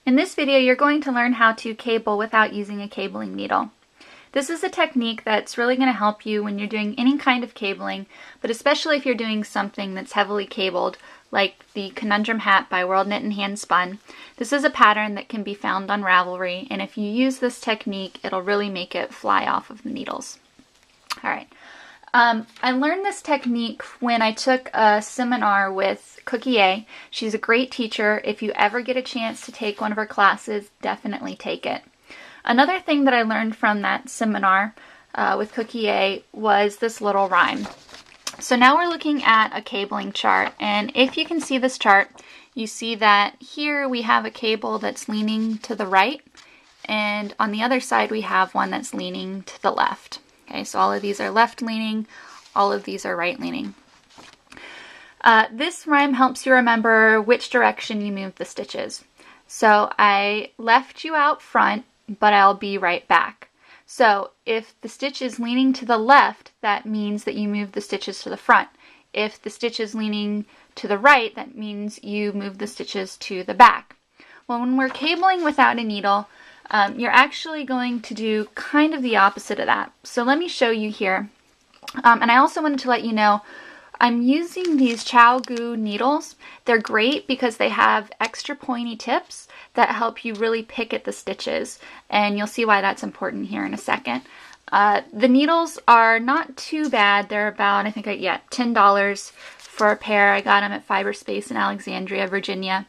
In this video, you're going to learn how to cable without using a cabling needle. This is a technique that's really going to help you when you're doing any kind of cabling, but especially if you're doing something that's heavily cabled, like the Conundrum hat by Worldknit and Hand Spun. This is a pattern that can be found on Ravelry, and if you use this technique, it'll really make it fly off of the needles. Alright, I learned this technique when I took a seminar with Cookie A. She's a great teacher. If you ever get a chance to take one of her classes, definitely take it. Another thing that I learned from that seminar with Cookie A was this little rhyme. So now we're looking at a cabling chart, and if you can see this chart, you see that here we have a cable that's leaning to the right, and on the other side we have one that's leaning to the left. Okay, so all of these are left leaning, all of these are right leaning. This rhyme helps you remember which direction you move the stitches. So I left you out front, but I'll be right back. So if the stitch is leaning to the left, that means that you move the stitches to the front. If the stitch is leaning to the right, that means you move the stitches to the back. Well, when we're cabling without a needle, you're actually going to do kind of the opposite of that. So let me show you here. And I also wanted to let you know, I'm using these ChowGoo needles. They're great because they have extra pointy tips that help you really pick at the stitches, and you'll see why that's important here in a second. The needles are not too bad. They're about, I think, $10 for a pair. I got them at Fiber Space in Alexandria, Virginia,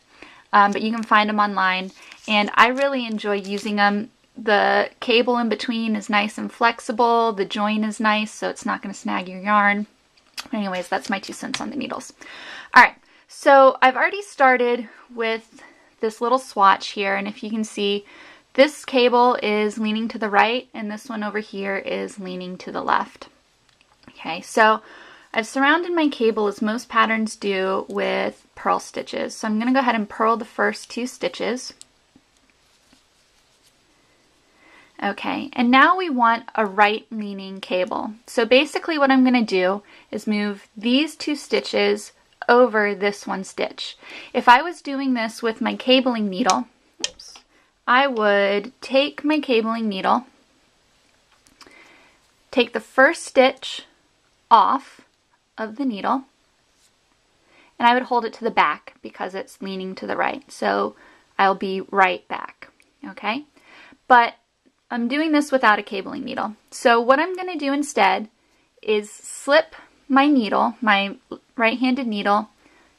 but you can find them online, and I really enjoy using them. The cable in between is nice and flexible. The join is nice, so it's not going to snag your yarn. Anyways, that's my 2 cents on the needles. Alright, so I've already started with this little swatch here, and if you can see, this cable is leaning to the right, and this one over here is leaning to the left. Okay, so I've surrounded my cable, as most patterns do, with purl stitches. So I'm going to go ahead and purl the first 2 stitches. Okay, and now we want a right-leaning cable. So basically what I'm going to do is move these 2 stitches over this one stitch. If I was doing this with my cabling needle, I would take my cabling needle, take the first stitch off of the needle, and I would hold it to the back because it's leaning to the right. So I'll be right back, okay? But I'm doing this without a cabling needle. So what I'm going to do instead is slip my needle, my right-handed needle,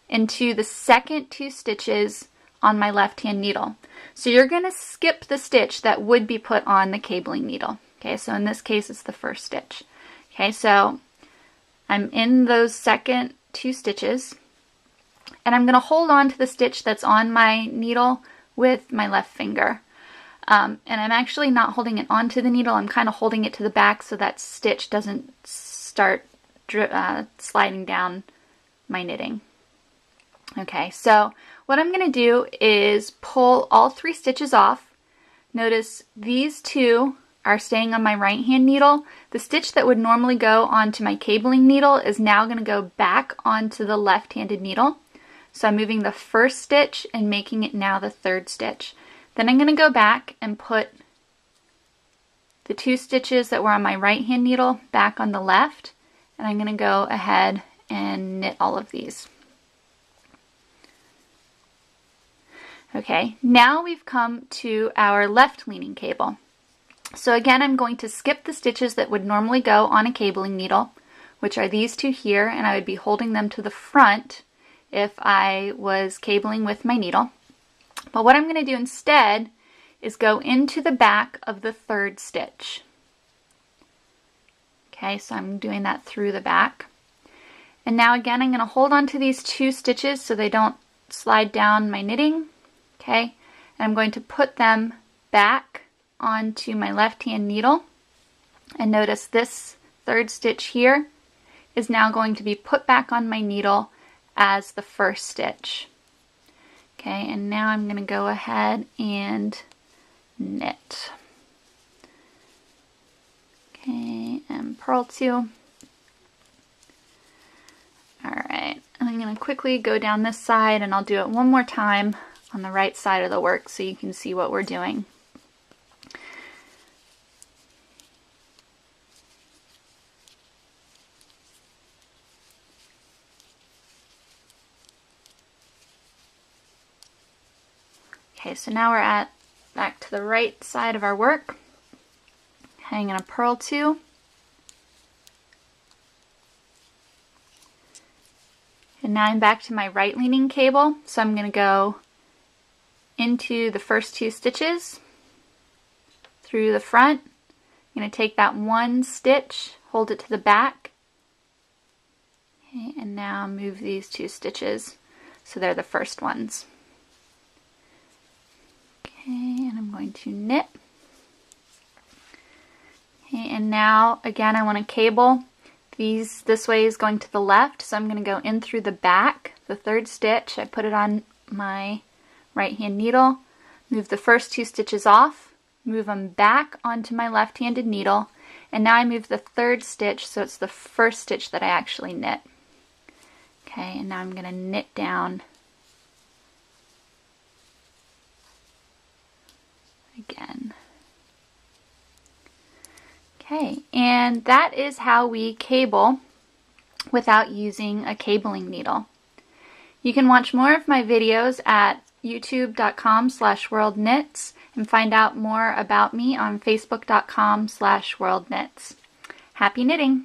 into the second 2 stitches on my left-hand needle. So you're going to skip the stitch that would be put on the cabling needle. Okay, so in this case it's the first stitch. Okay, so I'm in those second 2 stitches, and I'm going to hold on to the stitch that's on my needle with my left finger. And I'm actually not holding it onto the needle, I'm kind of holding it to the back so that stitch doesn't start sliding down my knitting. Okay, so what I'm going to do is pull all 3 stitches off. Notice these 2 are staying on my right hand needle. The stitch that would normally go onto my cabling needle is now going to go back onto the left-handed needle. So I'm moving the first stitch and making it now the 3rd stitch. Then I'm going to go back and put the 2 stitches that were on my right hand needle back on the left, and I'm going to go ahead and knit all of these. Okay, now we've come to our left leaning cable. So again, I'm going to skip the stitches that would normally go on a cabling needle, which are these 2 here, and I would be holding them to the front if I was cabling with my needle. But what I'm going to do instead is go into the back of the 3rd stitch. Okay, so I'm doing that through the back. And now again, I'm going to hold on to these 2 stitches so they don't slide down my knitting. Okay, and I'm going to put them back onto my left-hand needle. And notice this 3rd stitch here is now going to be put back on my needle as the 1st stitch. Okay, and now I'm going to go ahead and knit. Okay, and purl 2. Alright, and I'm going to quickly go down this side, and I'll do it one more time on the right side of the work so you can see what we're doing. Okay, so now we're back to the right side of our work, hanging a purl 2. And now I'm back to my right leaning cable, so I'm going to go into the first 2 stitches through the front. I'm going to take that 1 stitch, hold it to the back, okay, and now move these 2 stitches so they're the first ones. Okay, and I'm going to knit. Okay, and now again I want to cable. This way is going to the left, so I'm going to go in through the back, the 3rd stitch. I put it on my right hand needle, move the first 2 stitches off, move them back onto my left-handed needle, and now I move the 3rd stitch so it's the first stitch that I actually knit. Okay, and now I'm going to knit down again. Okay, and that is how we cable without using a cabling needle. You can watch more of my videos at youtube.com/worldknits and find out more about me on facebook.com/worldknits. Happy knitting!